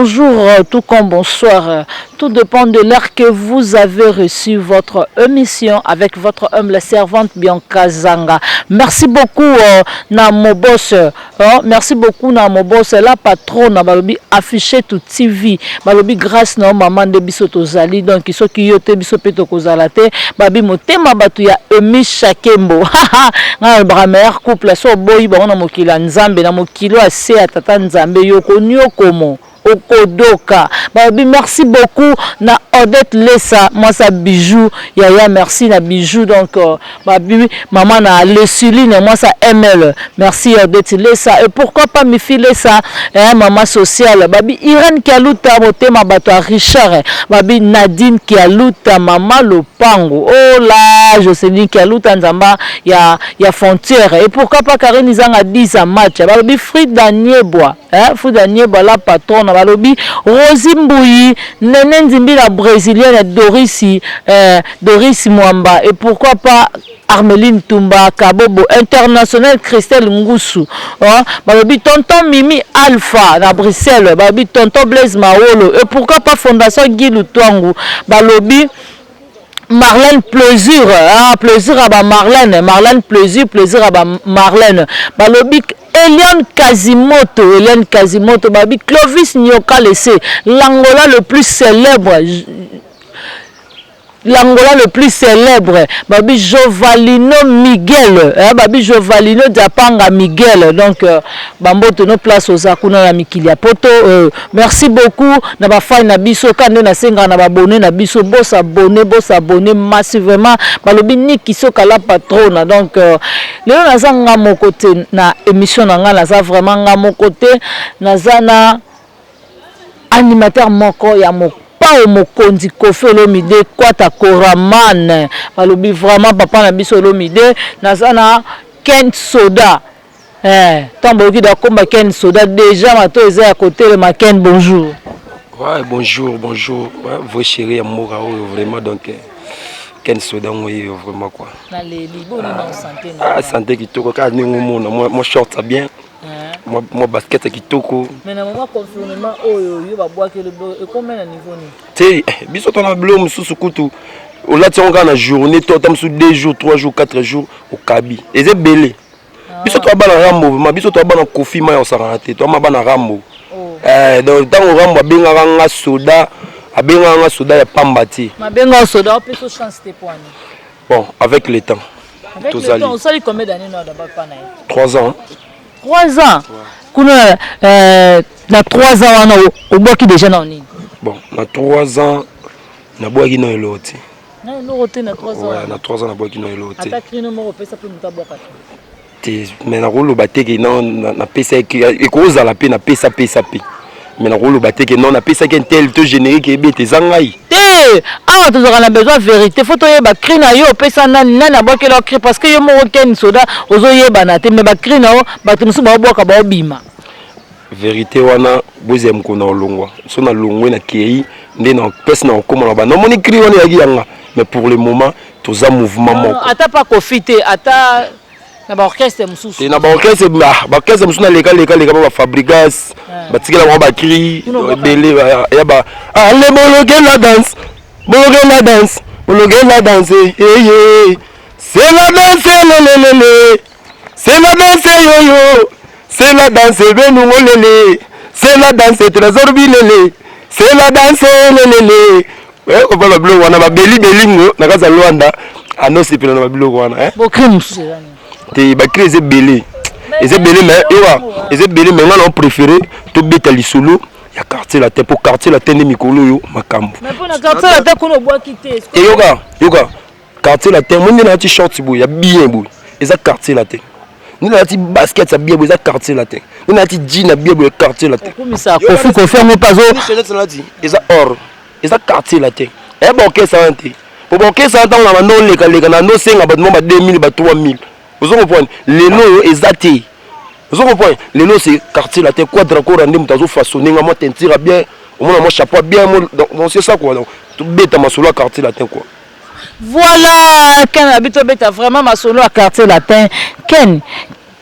bonjour, tout comme bonsoir. Tout dépend de l'heure que vous avez reçu votre émission avec votre humble servante Bianca Zanga. Merci beaucoup, na mon boss. Merci beaucoup, na mon boss. La patronne, balobi affiché tout TV. Balobi grâce na maman de bisoto zali. Donc, ils sont qui yote bisoto kozalate. Babi motema batu ya emi shakembo. Na bramer couple so boy ba na mokila nzambe na mokilo ase atata nzambe yoko nyokomo. Okodoka. Babi, merci beaucoup na Odette Lessa, moi ça bijou, Yaya merci na bijou donc babi maman na Lesuline, moi ça ML. Merci Odette Lessa et pourquoi pas me filer ça maman sociale. Babi Irène qui a luta motema bato à Richard. Babi Nadine qui a luta maman Lopango. Oh là, Jocelyn qui a luta nzamba ya frontière et pourquoi pas Karine Izanga 10 à match. Babi Frida Nieboa, Frida Nieboa la patronne. Balobi Rosi Mbouyi Nene Nzimbi la brésilienne Doris Mwamba et pourquoi pas Armeline Tumba Kabobo international Christelle Ngusu Balobi tonton Mimi Alpha na Bruxelles Balobi tonton Blaise Maolo et pourquoi pas fondation Guy Lutongu Balobi Marlène plaisir plaisir à Marlène plaisir à Marlène Balobi Eliane Quasimoto, Babi Clovis Nyoka laissé l'Angola le plus célèbre, Babi Jovalino Miguel, Babi Jovalino Diapanga Miguel, donc Bamboto no place aux Akuna na Mikilia Poto, merci beaucoup, na ba fay na biso kande na senga na ba abonné na biso, boss abonné massivement, Balobi Niki Soka la patronne, donc lelo naza nga mon côté na émission na nga naza vraiment nga mon côté, naza na animateur moko ya moko pas au mokondi Koffi Olomide kwata koraman balobi vraiment papa na biso Olomide nazana Ken Soda tamboki da komba Ken Soda déjà mato eza à côté le Ken bonjour. Ouais bonjour ouais, vos chéris amour vraiment donc Ken Soda oui vraiment quoi. Na les libo na santé na santé kitoko ka ningo mona moi short ça bien. Moi basket kitoko. Mais na moment confinement oyo yo ba boire que le et combien na niveau ni? Té biso tona blo mususu kutu. O la tionga na journée to tam sous 2 jours, 3 jours, 4 jours au Kabi. Et c'est belé. Biso to ba na rambo, ma biso to ba na Koffi ma osara té. To ma ba na rambo. Donc tant o rambo benga nga soda, abenga nga soda ya pambati. Ma benga soda, on peut se chance te poani. Bon, avec le temps. Avec le temps, on sait combien d'années na d'abord pas na. 3 ans. 3 ans. Kuna na 3 ans wana oboki déjà na nini? Bon, na 3 ans na boaki na eloti. Na eloti na 3 ans. Ouais, na 3 ans na boaki na eloti. Ata krino mo pesa pe muta boka. Te mais na rolo bateke na pesa e koza la pe na pesa pe. Mais na rolo bateke non na pesa ke tel to générique e bete zangai. Te ah tu auras besoin vérité faut to yeba krina yo pesa nani na boki lo kri parce que yo mo Ken Soda ozo yeba na te mais ba krina o ba tumusu ba boka ba bima. Vérité wana boze mkona olongwa so na longwe na kei nde na pesa na okoma na ba na moni kri wana yaki yanga mais pour le moment toza mouvement moko ata pas profiter ata na ba orchestre mususu et na ba orchestre mususu na leka ba fabrigas ba tikela ba kri belé ya ba allez bologuer la danse c'est la danse lelele c'est la danse yo c'est la danse benungolele c'est la danse trésor bilele c'est la danse lelele on va le blog wana ba belingo na kaza Luanda ano sipela na ba blog wana bo crime te ba creuser belé mais ngana on préféré to beta lisolo ya quartier la tête pour quartier la tête mikolo yo makambo mais pour na quartier la tête kono boa kité et yoga quartier la tête mon na ti short boy ya bien boy eza quartier la tête ni na ti basket ça bien boy eza quartier la tête ni na ti jean na bien boy quartier la tête comme ça Koffi mo pazo eza or eza quartier la tête e boke ça ante pour boke ça ante na no leka na no senga ba 2000 ba 3000 vous comprenez les noms eza te vous comprenez les noms c'est quartier la tête quadrangle random tazo façonner moi tentira bien au moins moi chapeau bien donc c'est ça quoi donc tout bête ma solo quartier la tête quoi. Voilà, Ken habite beta vraiment ma solo à quartier latin. Ken,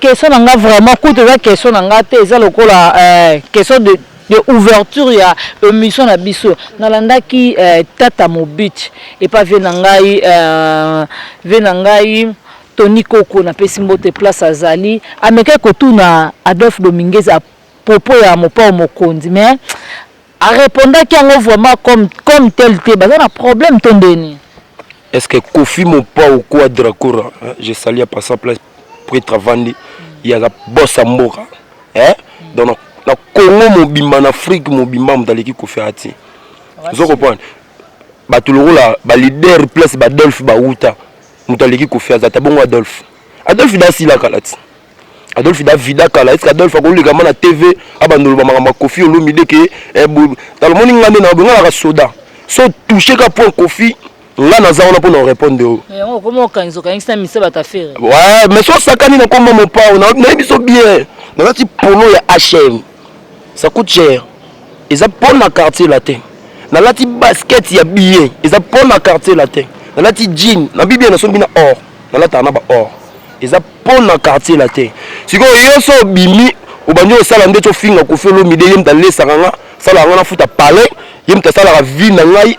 question nanga vraiment coûte la question nanga te ça lokola question de de ouverture ya émission na biso nalandaki Tata Mobich et pas venangai Tony Koko na pesi mbote place azali ameka kotuna Adolphe Dominguez a propos ya mopa mokonzi mais a répondaki yango vraiment comme tel te baza na problème tondeni. Est-ce que Kofi mopa ou quoi Dracora je salue à passer place prêtre Vandi il y a la boss Mboka hein donc na Congo mobimba na Afrique mobimba mdaleki Kofi ati vous comprenez ba tout le là ba leader place ba Adolphe ba uta mdaleki Kofi azata bongo Adolphe da sila kalati Adolphe da vida kala est-ce que Adolphe ko leka na TV abandolo ba makamba Kofi Olomide ke dans le monde ngane na bonga la soda so toucher ka point Kofi là naza on a pour nous répondre comment kanzo kanisa mise ba ta faire ouais mais so sakani na komba mon pa na biso bien na ti polo ya HM ça coûte cher ils a pour na quartier latin na lati basket ya billet ils a pour na quartier latin na lati jean na bibia na so bina or na lata na ba or ils a pour na quartier latin siko yo so bimi obandi osala ndeto finga ko felo mide yem ta lesa nga sala nga na futa palais yem ta sala vie na ngai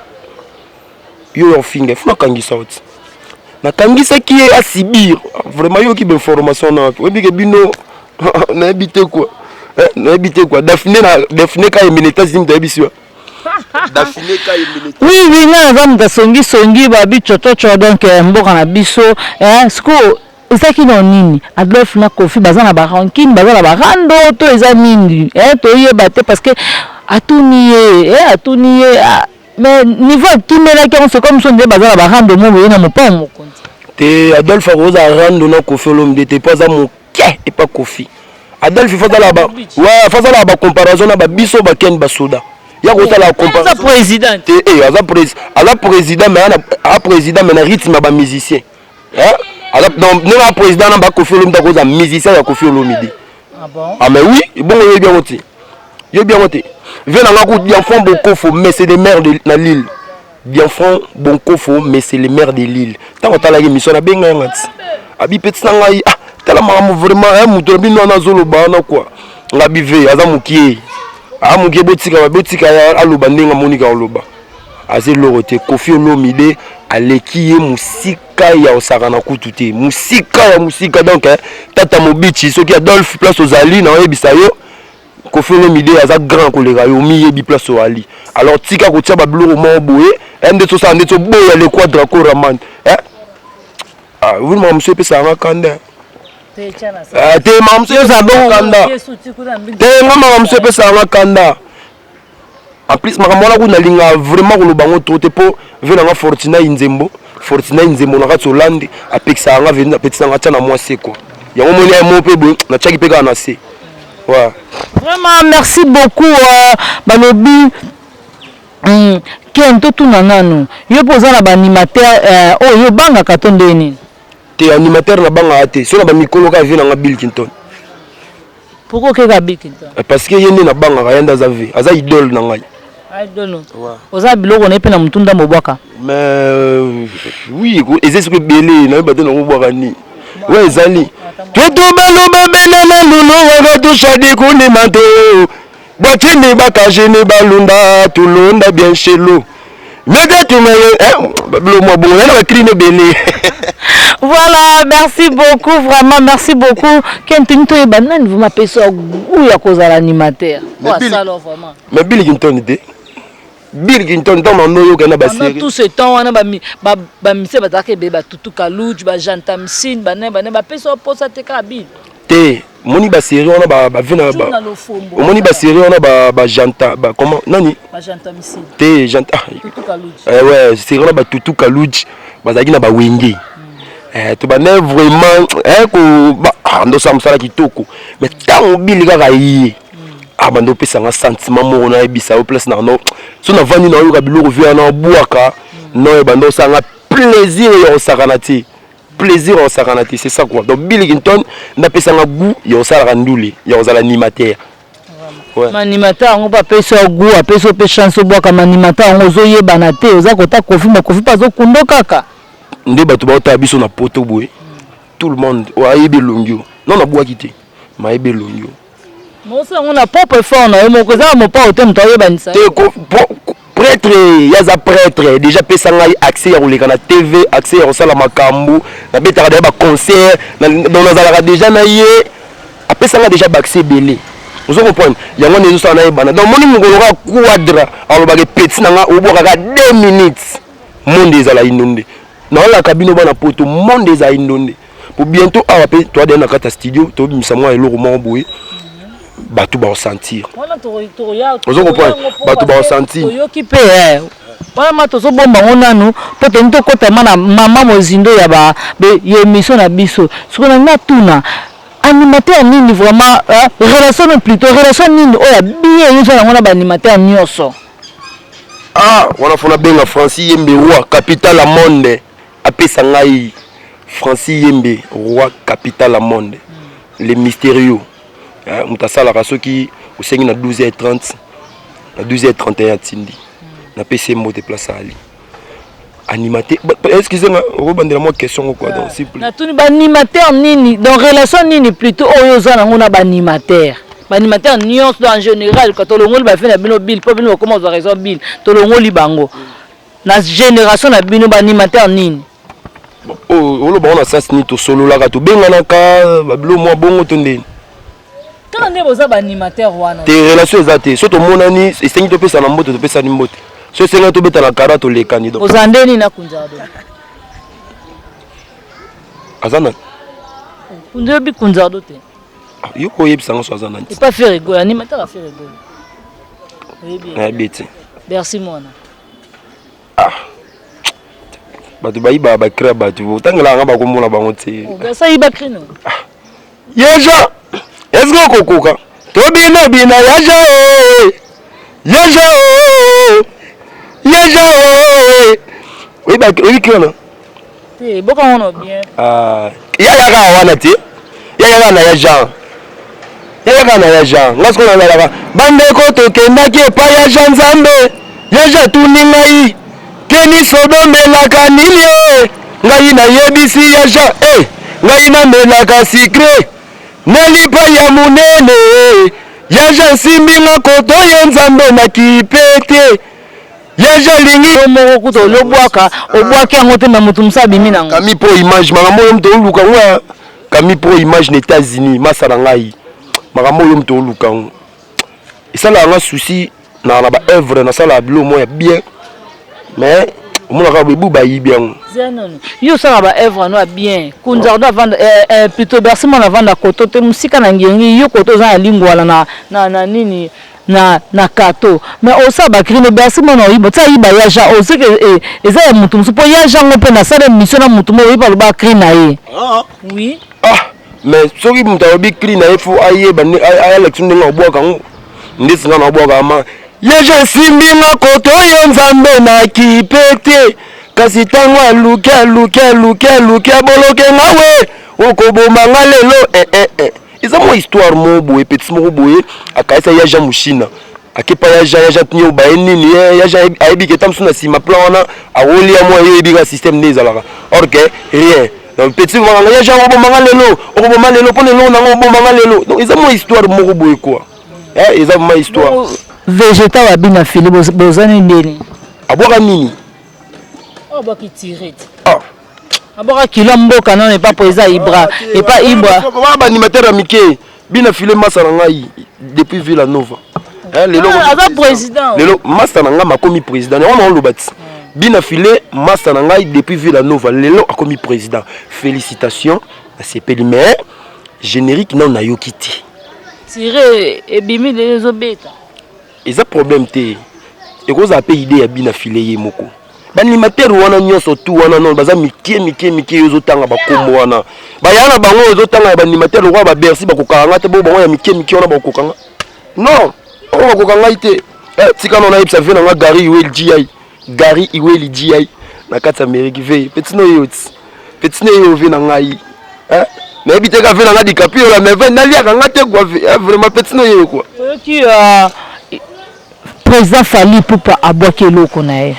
yo finga funa kangisa oti na kangisa ki a sibir vraiment yo ki be formation na obi ke bino na habité quoi na habité quoi Daphné ka militaire sim ta biswa Daphné ka militaire oui na zamu ta songi ba bichocho donc mboka na biso sko ezaki na nini Adolphe na Kofi baza na ba ranking baza na ba rando to eza nini to yeba te parce que atuniye mais niveau kimela ki on se comme son de baza na ba rando mo na mopa mokonzi te Adolphe Rosa rando na Kofi Olomide te pas à mon et pas Kofi Adolphe faut là bas ouais faut là bas comparaison na ba biso ba ken ba soda ya ko la comparaison président ala président mais a président mais na rythme ba musicien alors donc nous la président na ba Kofi Olomide ko za musicien ya Kofi Olomide ah bon ah mais oui bon yo bien oti vient na ko bien fond Bokofo mais c'est des maires de na Lille bien fond Bokofo mais c'est les maires de Lille tant on tala émission na benga ngati abi petit ngai tala mamu vraiment muto bino na zolo bana quoi ngabi ve aza mukie botika aloba ndenga monika oloba aze lorote Kofi Olomide aleki ye musika ya osakana kutu te musika donc Tata Mobichi soki Adolphe place ozali na oyebisa yo Kofi Olomide aza grand koleka yo miyebi place oali alors tika kotia ba biloko mo boye ndeto sa ndeto boya le quadraco raman oui maman monsieur pesa nga kanda te maman monsieur za bon kanda te maman monsieur pesa nga kanda en plus makamona ko nalinga vraiment ko lobango trop te po vena nga Fortuna Nzembo na ka Holande apekisa nga vena petisa nga tana moi c'est quoi yango moni ya mo pe bo na tchaki pe ka na se ouais vraiment merci beaucoup balobi kento tuna nanu yo poza na ba animateur yo banga katonde nini te animateur na banga ate so na ba mikolo ka vena nga Bill Clinton pourquoi ke ka Bill Clinton parce que yende na banga ka yenda za vie aza idole na ngai idole oza biloko na pe na mutunda mobwaka mais oui ezesi ko belé na ba te na mobwaka ni ouais ezali toto belo bebele na lulu wa to shadi kuni manto botini bakajini balunda tulunda bien chelo mais tu me le moi bon na crine belé. Voilà, merci beaucoup, vraiment, merci beaucoup. Kentinto et Banane, vous m'appelez ça où il y a cause à l'animateur. Mais Bill Clinton était. Bill Clinton dans mon noyo kana ba série. Tout ce temps on a ba mise ba take be ba tutu kalouj ba jantamsin ba pesa posa te ka Bill. Te moni ba série on a ba vina ba. Moni ba série on a ba janta ba comment nani? Ba jantamsin. Te janta. Tutu kalouj. Ouais, série on a ba tutu kalouj ba zaki na ba wenge. Tu vas vraiment ando samsala kitoko mais tant Bill kaka yi bando pesa nga sentiment mo na ebisa au place na no so na vandi na yo ka biloko via na buaka no bando sanga plaisir yo sakanati plaisir au sakanati c'est ça quoi donc Bill Clinton na pesa nga goût yo sala ndule yo sala animateur ouais animateur on pas pesa goût apesa pe chance buaka animateur on zo yebana te oza kota kofi ma kofi pas zo kundo kaka nde bato ba biso na poto boy tout le monde wa yebe longyo non na boaki te ma yebe longyo Moi ça on a propre fort na mo ko za mo pa otem to yebanisa. Prêtre, yaza prêtre déjà pesa ngai accès ya koleka na TV, accès ya kosala makambo, na betaka déjà ba concert, dans nazalaka déjà na ye, apesa ngai déjà ba accès belé. Vous comprenez? Yango nezo sana yebana. Donc moni ngoloka quadra, alobaka petit na nga obokaka 2 minutes. Monde ezala inondé. Na la cabine bana poto monde ezala inondé. Pour bientôt awa pe toi dans na kata studio, to bimisa mwa eloko mo boye. Bato ba ressentir. Vous comprenez? Bato ba ressentir. Yoki pe wana matozo bomba ngonanu po tento kota mana mama mozindo ya ba ye émission na biso. Sokona na tuna animateur nini vraiment relation plutôt relation nini oya bien yezo na ngona ba animateur nyoso. Ah, wana fona benga Francis Yembe roi capital la monde. Apesa ngai Francis Yembe roi capital la monde. Les mystérieux. Mutasala rasoki osengi na 12h30 na 12h31 tindi. Na PC mo déplacer ali. Animateur excusez-moi, rebandela moi question quoi donc s'il vous plaît. Na tuni ba animateur nini dans relation nini plutôt oyo za na ngona ba animateur. Ba animateur nyonso en général quand tolongoli ba fait na bino bill po bino comment za raison bill tolongoli bango. Na génération na bino ba animateur nini. Oh lo ba on a sens ni to solo la ka to bengana ka ba bilo mo bongo to ndeni. Quand on est aux animateurs wana. Tes relations exactes. Surtout mon ami, c'est ce qui te pèse à la moto, te pèse à l'imote. Ce c'est là tu bête à la carotte ou les candidats. Aux andeni na kunjado. Azana. Kunjobi kunjado te. Yo ko yeb sango so azana. C'est pas faire rigolo, animateur a faire rigolo. Oui bien. Ah bête. Merci mona. Ah. Batu bayi ba créer batu. Tangala nga ba ko mona bango te. Oh, ça y ba crino. Yeja. Est-ce que kokoka? Tobina bina yaja yaja yaja oui ba oui kona. Te boka on bien. Ah, ya ka wana te. Ya na yaja. Ya na yaja. Ngasko na la bande ko to kendaki pa yaja nzambe. Yaja tuningai. Keni sodombe la kanini. Ngai na yebisi yaja ngai na melaka secret. Nelipa ya munene yaja simbinga koto ya nzambe na kipete yaja lingi omo kuto lobwaka obwaki yango te na mutu musabi mina kami pro image makambo yo mto luka ngwa kami pro image na États-Unis masala ngai makambo yo mto luka ngwa isala nga souci na ba œuvre na sala bilo mo ya bien mais omona ka bebu ba yi bien non yo sala ba œuvre no bien kunzardo vendre plutôt bercy mon avant da koto te musika na ngengi yo koto za lingwala na nini na kato mais osa ba krine bercy mon no ibo tsa iba ya ja ose que eza ya mutu musu po ya ja ngo pe na sala mission na mutu mo iba lo ba krine na ye oui mais soki mutu obi krine na ye fo aye ba ay election nga obwaka ngo ndisinga na obwaka ama yeje simbinga koto yo nzambe na kipete kasi tango aluke boloke ngawe okoboma nga lelo eza mo histoire mo boye petit mo boye akaisa yaja mushina akepa yaja tinyo ba nini yaja aibi ke tamsuna sima plan wana awoli ya mo yebi ka système nezalaka or que rien donc petit mo nga yaja okoboma nga lelo pone lelo na okoboma nga lelo donc eza mo histoire mo boye quoi eza mo histoire végétal wa bina fili bozani ndeni aboka nini aboka tirette aboka kilo mboka non pas poeza ibra et pas ibra ba animateur amike bina file masa na ngai depuis Villa Nova lelo aba président lelo masa na ngai makomi président on lobati bina file masa na ngai depuis Villa Nova lelo akomi président félicitations à CPL mais générique non na yokiti tiré et bimi les obeta eza problème te ekoza pe idée ya bina file ye moko banimateur wana nyonso tu wana non baza mike yozo tanga bakombo wana bayana bango yozo tanga banimateur roi ba Bercy bakokanga te bo bango ya mike wana bakokanga non on bakokanga ite tika non na ipsa vena nga Gary Iweli GI na kati Amerique ve petit no yo ve na ngai na biteka ve na nga DiCaprio la mais na lia nga te quoi vraiment petit no yo quoi qui président Fally Ipupa aboki loko na ye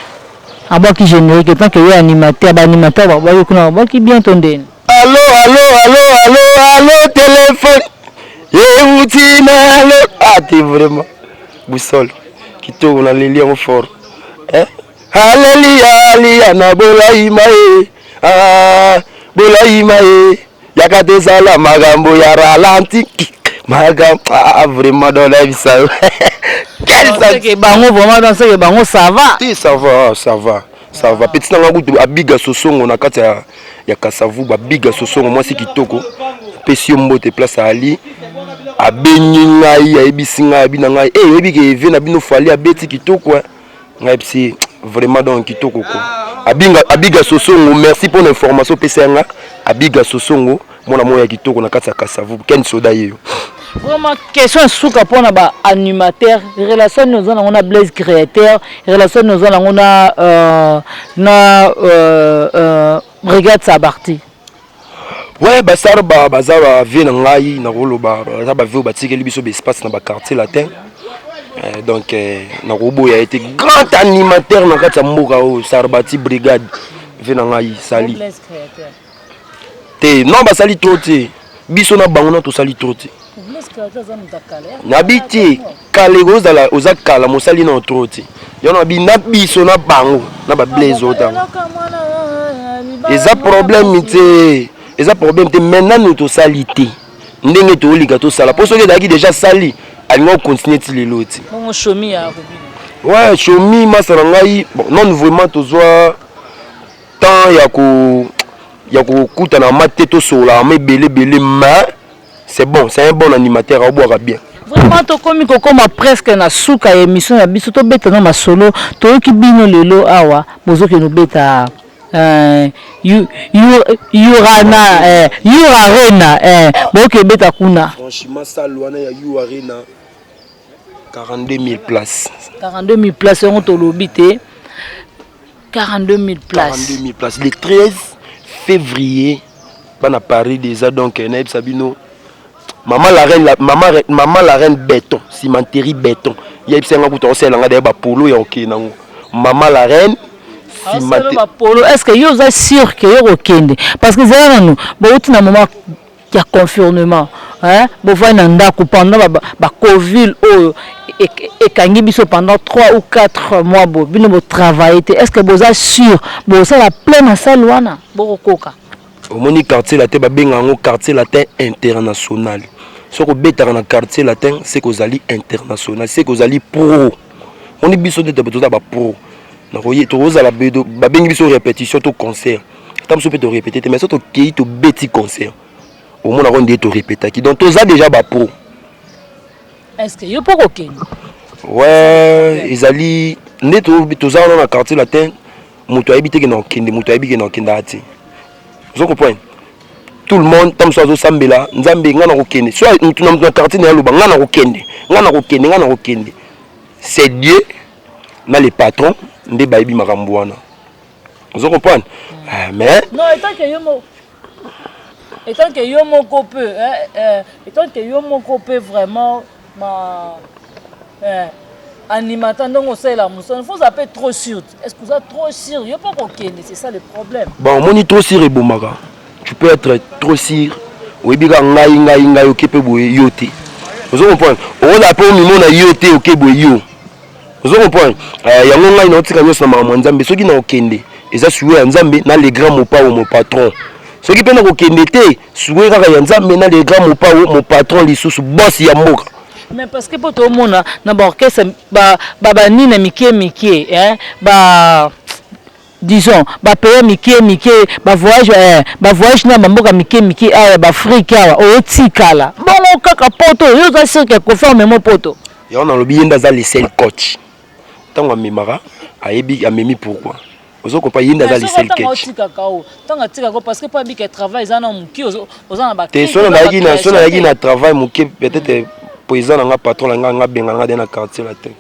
aboki générique tant que yo animateur ba boki bien tondeni allo téléphone Ah, t'es vraiment boussole. Qui tourne les liens fort. Alléluia, alléluia, na bolaïma e. Ah, bolaïma e. Yakate sala magambo ya ralenti. Magam, ah, vraiment dans la vie ça. Quel ça? Bango vraiment dans ce bango ça va. Oui, ça va, ça va. Ça va. Petit nanga goût abiga sosongo na kati ya kasavu ba biga sosongo moi c'est kitoko. Pesi mbote place ali. Abenyi ngai ayebisi ngai bina ngai yebi ke ve na bino fali abeti kitoko ngai psi vraiment donc kitoko ko abiga sosongo merci pour l'information pesenga abiga sosongo mona moya kitoko na kati ya kasavu ken soda yeyo vraiment question suka pona ba animateur relation nous on a Blaise créateur relation nous on a brigade Sabarti. Ouais, bah ça va venir ngai na rolo ba ça va venir batikeli biso espace na ba quartier latin. Donc na robo a été grand animateur na kati mboka o Sarbati brigade venir ngai sali. Te non ba sali trop te. Biso na bango na to sali trop te. Na biti kale ozala ozakala mo sali na trop te. Yo na bi na biso na bango na ba Blaise ota. Eza problème te. Et ça problème maintenant nous to salité ndenge to liga to sala pour ceux qui daki déjà sali allons continuer les lots bon chomi ya ouais chomi masala ngai bon non vraiment to zoa temps ya ko kuta na maté to sola mais belé mais c'est bon c'est un bon animateur à boire bien vraiment to komi ko koma presque na suka émission ya biso to beta na masolo to ki bino lelo awa bozo ke no beta Arena boke beta kuna franchement ça loana ya Arena 42 000 places 42 000 places on to lobité 42 000 places 42 000 places le 13 février bana Paris déjà donc naib sabino maman la reine béton cimenterie béton yebisa nga kuto osela nga ba polo ya okenango maman la reine est-ce que vous êtes sûr que vous êtes parce que nous avons un moment de confinement vous voyez pendant la Covid pendant 3 ou 4 mois vous travaillez est-ce que vous êtes sûr que vous êtes la pleine salle au moni quartier latin quartier latin international ce que vous dans le quartier latin c'est que vous allez international c'est que vous allez pro on est biso de pro na royer to za la bedo ba bengi biso répétition to concert tam so peut te répéter mais so to kei to beti concert au moins on dit to répéter qui donc to za déjà ba pro est-ce que yo pas OK ouais ezali neto to za na quartier latin muto ayibite ke na kende muto ayibike na kenda ati vous comprenez tout le monde tam so zo sambela nzambe ngana ko kende so muto na quartier na loba ngana ko kende c'est Dieu na les patrons ndé baibi makambo wana vous comprenez mais non étant que yo moko peut étant que yo moko peut vraiment animateur donc c'est la mousson faut ça peut trop sûr est-ce que vous êtes trop sûr yo pas OK c'est ça le problème bon moni trop sûr et bomaka tu peux être trop sûr oui biga ngai okepe boye yote vous comprenez on a pas mimo na yote okebo yo vous comprenez yango ngai na otika nyoso na mama nzambe soki na okende eza suwe ya nzambe na les grands mopawo mon patron soki pe na okende te suwe kaka ya nzambe na les grands mopawo mon patron lisusu boss ya mboka mais parce que pour tout le monde na ba orchestre ba nina mikie disons ba payer mikie ba voyage na mboka mikie ba Afrique o tikala bon kaka poto yo za sûr que conformément poto ya on a lobi yenda za le seul coach tango amemara ayebi amemi pourquoi ozo ko pa yenda za le seul coach tango tika ko parce que pas bika travail za na muki ozo na ba te sona na na travail muki peut-être président nga patron nga benga nga dans quartier la tête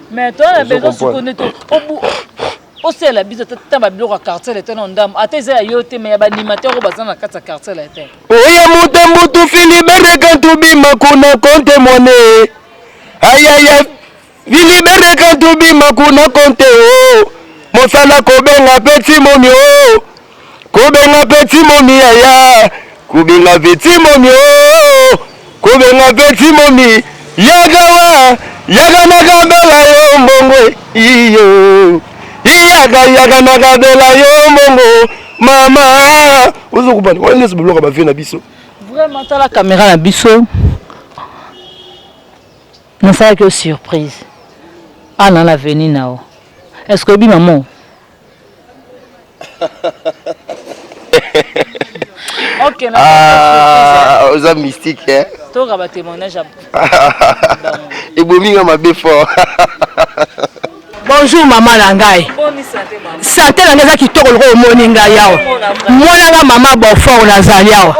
mais toi la besoin se connaître au c'est la bise tamba biloko quartier la tête ndam ateza yote mais ba animateur ko bazana kata quartier la tête oya mutu Philibert Kantubi makuna konte mone ayaya Philibert Kantubi makuna konte o mosala kobenga petit moni o kobenga petit moni aya kobenga petit moni o kobenga petit momi yagawa yaga nakabela yo mbongo iyo yaga nakabela yo mbongo mama ozokubani wana nso biloko bavie na biso vraiment tala caméra na biso nasalaki yo surprise ana na veni nao est-ce que oyebi maman ok oza mystique hein toka ba témoignage ebominga mabe fort bonjour maman na ngai santé na ngai eza kitoko loko omoni ngai awa monanga mama Bonfort nazali awa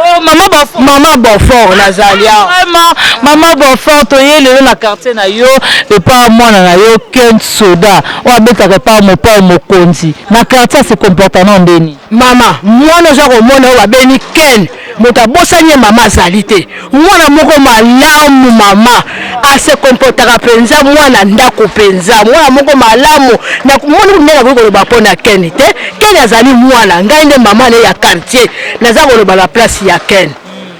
mama Bonfort nazali awa vraiment mama Bonfort toye lelo na quartier na yo epa mwana na yo Ken Soda oyo abetaka epa mopao mokonzi na quartier se comportement ndeni mama mwana oza komona oyo babeni Ken moto abosani ye mama azali te mwana moko malamu mama ase komportaka mpenza mwana ndako mpenza mwana moko malamu moni ndenge nakoki koloba mpo na Ken te Ken azali mwana ngai nde mama ne ya quartier naza koloba na place ya Ken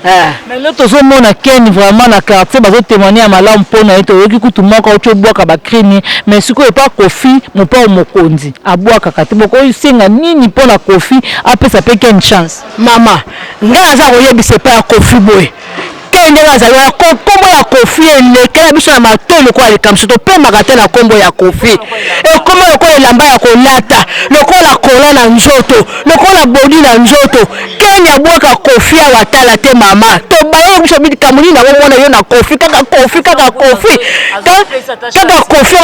mais lelo tozomona Ken vraiment na quartier bazotémoigner ya malamu mpo na ye toyoki kutu moko auti obwaka bakrimi mais sikoyo epa Kofi mopao mokonzi abwakaka te bokosenga nini mpo na Kofi apesa mpe Ken chance mama ngai naza koyebisa epa ya Kofi boye Ken ndenge azali wana kombo ya Kofi elekela biso na matoi lokola likambo topemaka te na kombo ya Kofi ekoma lokola elamba ya kolata lokola kola na nzoto lokola bodi na nzoto Ken abwaka Kofi awa tala te mama tobaye biso bilikambo nini nakomona yo na Kofi kaka Kofi kaka Kofi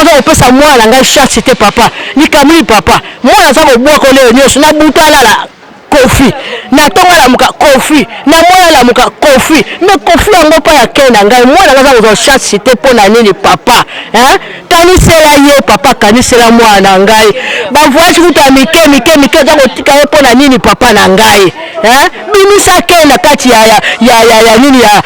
oza kopesa mwana na ngai chance te papa likambo nini papa mwana aza kobwaka leo nyonso na butu alala Kofi na tonga la muka Kofi na mwana la muka Kofi mais Kofi yango pa ya Ken na ngai mwana ngaza kozo chance te pona nini papa hein kanisela ye papa kanisela mwana na ngai ba voyage kuta mike za kotika ye pona nini papa na ngai hein bimisa Ken na kati ya nini ya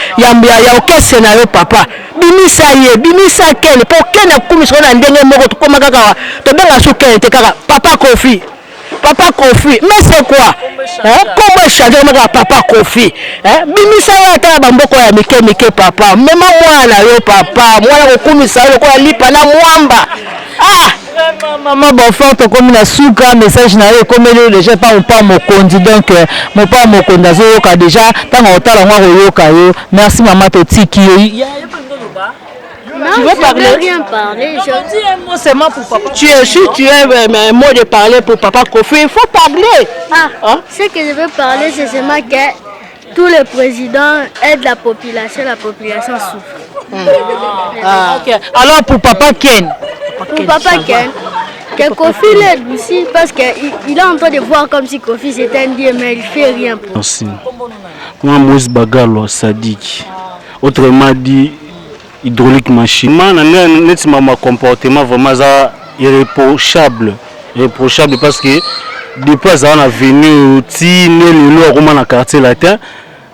okese na yo papa bimisa Ken po Ken akumisa na ndenge moko tukoma kaka tobenga su Ken te kaka papa Kofi mais c'est quoi comment changer maka papa Kofi bimisa yo ata bamboko ya mike papa mema mwana yo papa mwana kokumisa yo kola lipa na mwamba Maman Bonfort tokomi na suka message na ye komeli déjà pas mopao mokonzi donc mopao mokonzi azoyoka déjà ntango otala ngo akoyoka yo merci maman totiki yo. Non, tu veux parler? Je veux rien parler. Je dis un mot seulement pour papa. Si tu as un mot de parler pour papa Kofi, il faut parler. Ce que je veux parler, c'est seulement que tous les présidents aident la population souffre. Okay. Alors pour papa Ken? Pour papa Ken, que Kofi l'aide aussi parce qu'il est en train de voir comme si Kofi c'était un dieu, mais il ne fait rien pour. Merci. Moi, Moïse Bagalo Sadik. Autrement dit, hydraulique machine. Mon comportement vraiment irréprochable parce que depuis on a venu dans le quartier latin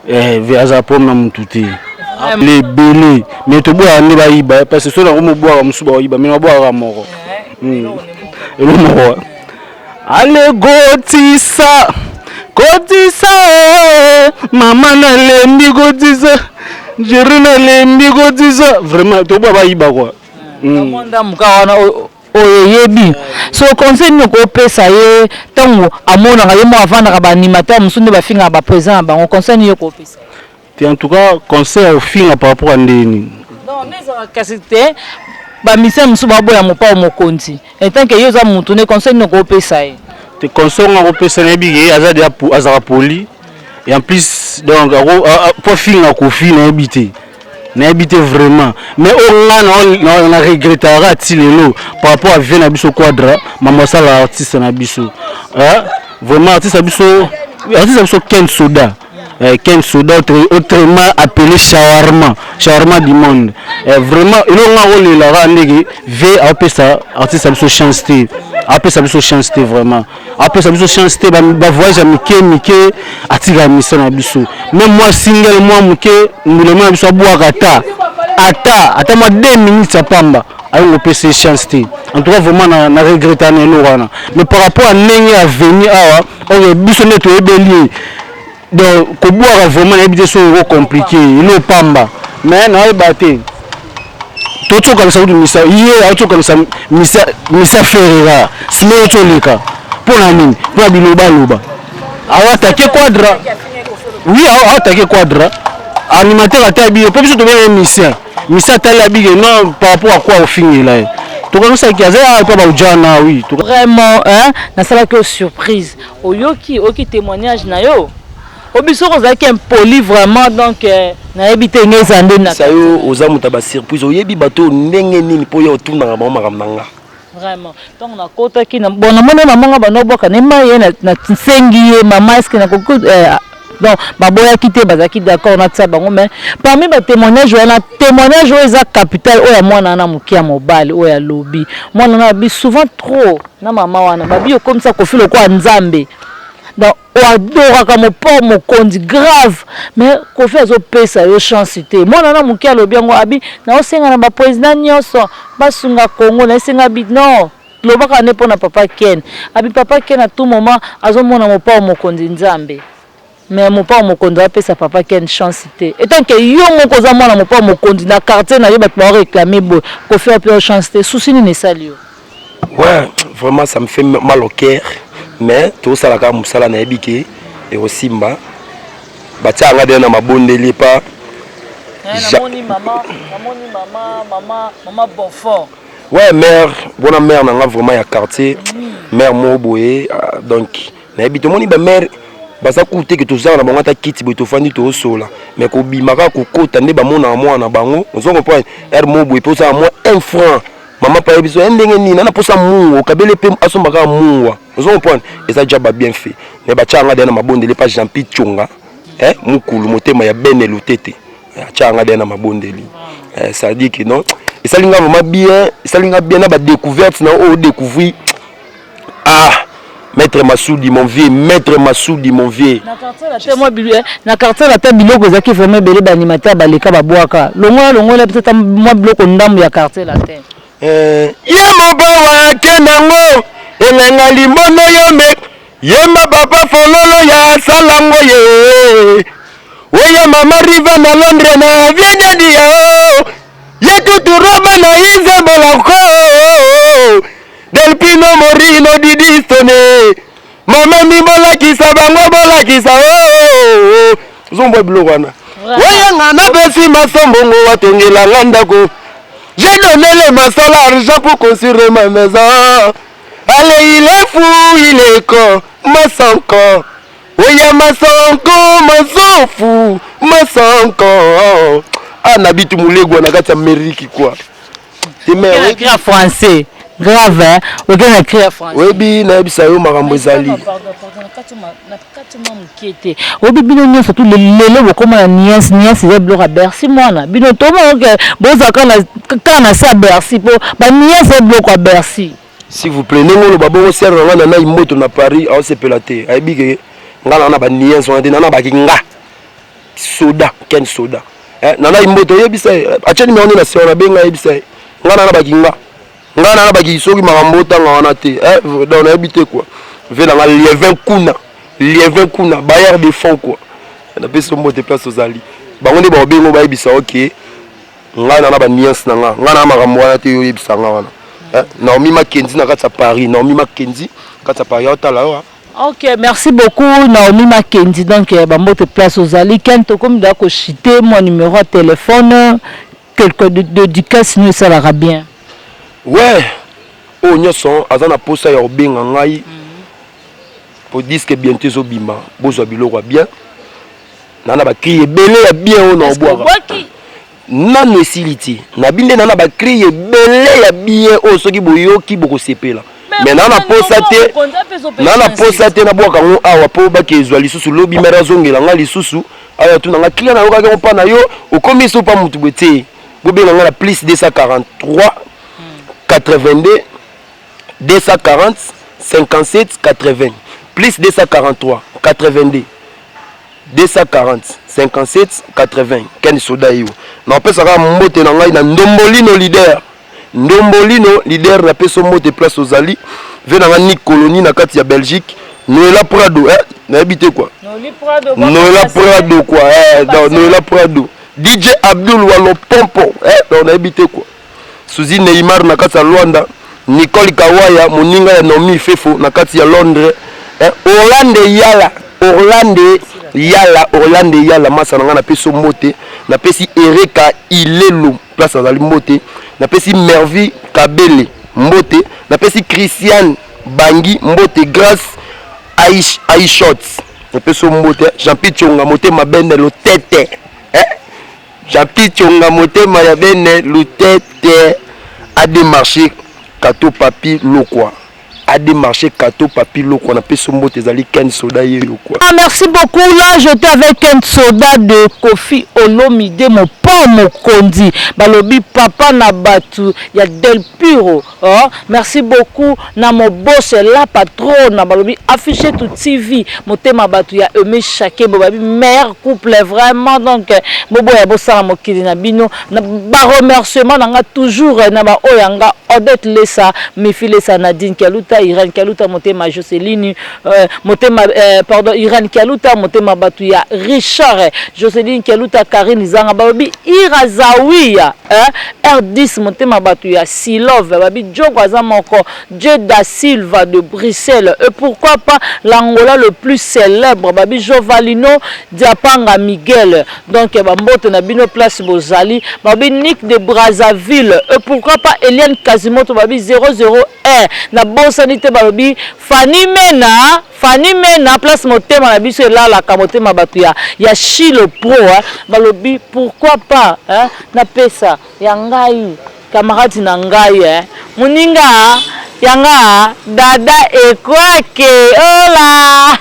vers un problème tout les belés mais tout bois ne va y parce que cela on boit comme souba y mais on boit à mort allez gotisa maman na lembi gotisa Jerina lembi gotisa vraiment to baba yiba quoi monda mukawana oyebi so conseil ni ko pesa ye tango amona nga yemo avanda ba animateur musunde ba finga ba président ba conseil ni ko pesa en tout cas conseil au finga par rapport à ndeni non neza kasite ba mission musu ba boya mopa mokonzi et tant que yo za mutu ne conseil ni ko pesa ye te conseil nga ko pesa na bigi azadi azara poli. Et en plus, donc, pour finir Kofi, n'a habité vraiment. Mais on a regretté par rapport à Vena Bisso Quadra, maman ça l'artiste Nabiso. Vraiment, artiste Bisso Ken Soda. Ken Soda, autrement appelé Shawarma du monde. Vraiment, il y a un rôle là, V après ça, artiste Bisso Chancete. Après ça, biso chance vraiment. Après ça, biso chance bah voyage à Mike, attirer la mission à biso. Même moi single, moi Mike, nous le même biso boire ata moi 2 minutes à pamba. Avec le PC chance. En tout cas, vraiment, na regretté na. Mais par rapport à Nengi à venir, on biso neto ebeli. Donc, ko boire vraiment, ebité so compliqué. Il est pamba. mais naoyeba te tocokanisa kutu misa ye aocokanisa misa ferera sime otoleka mpona nini mpona bilobaloba aoatake quadra oui aoatake quadra animateur ate abige mpo biso tobenge misa atali abige non par rapport à quoi ofingela ye tokanisaki aza mpo baujana oui vraiment nasalaki surprise oyoki témoignage na yo obiso kozalaki impoli vraiment donc nayebi te nge eza nde sa yo oza moto ya basurprise oyebi bato ndenge nini mpo yo otundaka bango makambo na nga vraiment donc nakotaki bon namoni mamanga banobwaka nema ye nasengi ye mama eske nakoki donc baboyaki te bazalaki d'accord natisa bango mais parmi batémoignage wana témoignage oyo eza capital oyo ya mwana wana moke ya mobali oyo alobi mwana wana abi souvent trop na mama wana babi okomisa kofi lokola nzambe donc oadoraka moport mokonzi grave mais kofi azopesa yo chance te mwana wana moke alobi yango abi naosenga na baprésident nyonso basunga Congo naesenga bi non lobaka ne mpona papa Ken abi papa Ken à tout moment azomona moport mokonzi nzambe mais moport mokonzi apesa papa Ken chance te etant que yo moko oza mwana moport mokonzi na quartier na yo bato baoréclame boye kofi apesa chance te susi nini esali yo ouais vraiment ça me fait mal au cœur mais tosalaka mosala nayebi ke ekosimba batianga de na mabondeli pa namoni mama Bonfort ouais mère bona mère nanga vraiment ya quartier mère mo boye donc nayebi tomoni ba mère baza kute ke tozala na bango ata kiti boye tofandi tosola mais kobimaka kokota nde bamona mwana bango ozo comprendre er mo boye po ça moi 1 franc maman pa biso ndenge nini na posa mungu kabele pe asombaka mungu ozo comprendre et ça déjà bien fait mais batianga de na mabondeli pa Jean-Pierre Chonga mukulu motema ya benelu tete atianga de na mabondeli ça dit que non et ça linga vraiment bien ça linga bien na ba découverte na o découvrir Maître Massoudi mon vieux, Maître Massoudi mon vieux. Na quartier la table biloko zaki vraiment belé animateur baleka babwaka. Longo peut-être moi biloko ndambu ya quartier la terre. Ya mobawa kenango elenga limono yombe yema papa fololo ya salango ye. Oya mama riva na Londres na viene dia. Ye tutu roba na ize bolako. Delpino Morino Didistone Mama mi bolakisa bango bolakisa Zombo biloko wana Oya ngana besi masombongo watongela ngandako. J'ai donné le masol argent pour construire ma maison. Allez il est fou il est con Masonko Oya Masonko Masofu Masonko nabitu mulego na kati Ameriki quoi. T'es écrit français grave hein ok na écrit français webi na bisa yo makambo ezali na katuma mukete obi bino nyonso tout lelo bokoma na niance ya bloc à Bercy mwana bino tomo ok bozaka na sa Bercy po ba niance ya bloc à Bercy s'il vous plaît ngolo babongo serre ngana na imoto na Paris au sepelate aibike ngana na ba niance on na ba kinga soda ken soda nana imoto yebisa acheni meoni na sera benga yebisa ngana na ba kinga ngana na baki soki makambo tanga wana te donc na habité quoi vela nga lievin kuna bailleur de fond quoi na peso mbote place ozali bango ne ba obengo ba yebisa OK ngana na ba nuance nanga ngana makambo wana te yo yebisa nga wana Naomi Mackenzie na kata Paris Naomi Mackenzie kata Paris otala yo. Ok, merci beaucoup Naomi Mackenzie donc bambote place ozali kento comme dako chiter mon numéro de téléphone quelque dédicace sinon ça ira bien. Ouais, oh nyoso azana posa ya obenga ngai pour disque bientôt zobima bozo biloko bien nana ba crier belé ya bien on en boire nano esiliti na binde nana ba crier belé ya bien o soki boyoki boko sepela mais nana posa te na boka ngo awa po ba kezwa lisusu lobi mera zongela nga lisusu aya tu na client na yo ka ko pa na yo o komiso pa mutu bete bobenga nga la plus 243 82 240 57 80 plus 243 82 240 57 80 ken soda yo na pesa ka mbote na ngai na ndombolino leader na peso mbote place ozali ve na ni colonie na kati ya Belgique Noëlla Prado na habité quoi Noëlla Prado quoi Noëlla Prado DJ Abdul Walo Pompo on a habité quoi Suzy Neymar na kati ya Luanda, Nicole Kawaya moninga ya Nomi Fefo na kati ya Londres, Orlando Yala masa na peso mote na pesi Ereka Ilelo place azali mote na pesi Mervi Kabele mote na pesi Christian Bangi mote Grace Aishot na peso mote Jean-Pierre Chonga mote mabende lo tete Jean-Pierre Chonga mote mabende lo tete a démarché Kato Papi Lokwa. A démarché Kato Papi Lokwa. On a fait son mot ezali Ken Soda Yokwa. Ah, merci beaucoup. Là, j'étais avec Ken Soda de Kofi Olomide, mon pont, mon kondi. Balobi papa na batu, ya Del Piro. Oh, merci beaucoup. Na mon boss, la patronne, balobi affiché tout TV. Mon thème batu, ya aimé chaque bobabi meilleur couple vraiment. Donc, bobo ya bossa mo kidi na bino. Na ba remerciement nanga toujours na ba oyanga Odette Lessa, Mifi Lessa, Nadine Kaluta, Irène Kaluta, Motema Jocelyne, Motema pardon, Irène Kaluta, Motema Batuya, Richard, Jocelyne Kaluta, Karine Zanga, Babi Irazawiya, R10, Motema Batuya, Silove, Babi Djogwaza Moko, Dieu da Silva de Bruxelles, et pourquoi pas l'Angola le plus célèbre, Babi Jovalino, Diapanga Miguel, donc Bambote Nabino Place Bozali, Babi Nick de Brazzaville, et pourquoi pas Eliane Kazimoto, Babi 00R, na bon sanité, Babi Fanny Mena, place Motema na biso là la kamotema batuya ya Chilo Pro balobi pourquoi pas na pesa ya ngai camarade na ngai muninga yanga dada ekwake ola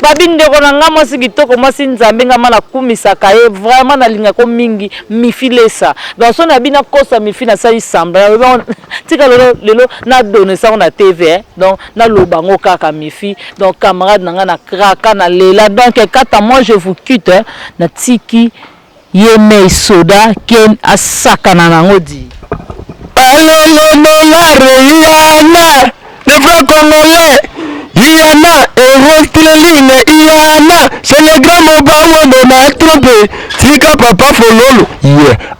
babi ndeko na nga mwasi kitoko mwasi nzambe nga mana kumisaka ye vraiment nalinga ko mingi Mifi Lessa donc so na bina kosa Mifi na sali samba tika lelo na donner ça on a TV donc na lobango kaka Mifi donc camarade nanga na kraka na lela donc kata moi je vous quitte na tiki Yeme Soda ken asakana nango di Yana, le frère congolais, Yana, héros Tileline, Yana, c'est le grand Mobango de ma trompé, Tika Papa Fololo,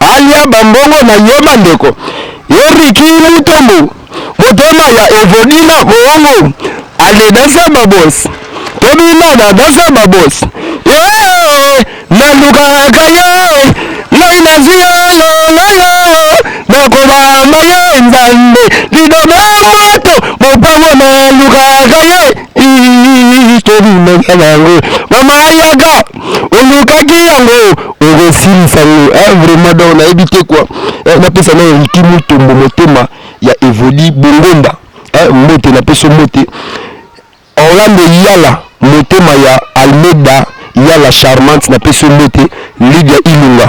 Alia Bambongo na Yomandeko, Yoriki Mutombo, Motoma ya Evolina Bongo, allez dans sa babos, Tomina dans sa babos, Naluka Kaye, Naina Ziolo, Nakoba Maye Nzambe, Lidoma Moto, Mobango na Luka Kaye, Tomina Kalango, Mama Yaga, Oluka Kiyango, Ogosili Sango, vraiment on a évité quoi. On a fait ça dans Riki Mutombo, Motema, il y a Evoli Bongonda, Mote, on a fait son moté. Orlando Yala, Motema ya Almeida, Yala Charmante, on a fait son moté, Lydia Ilunga.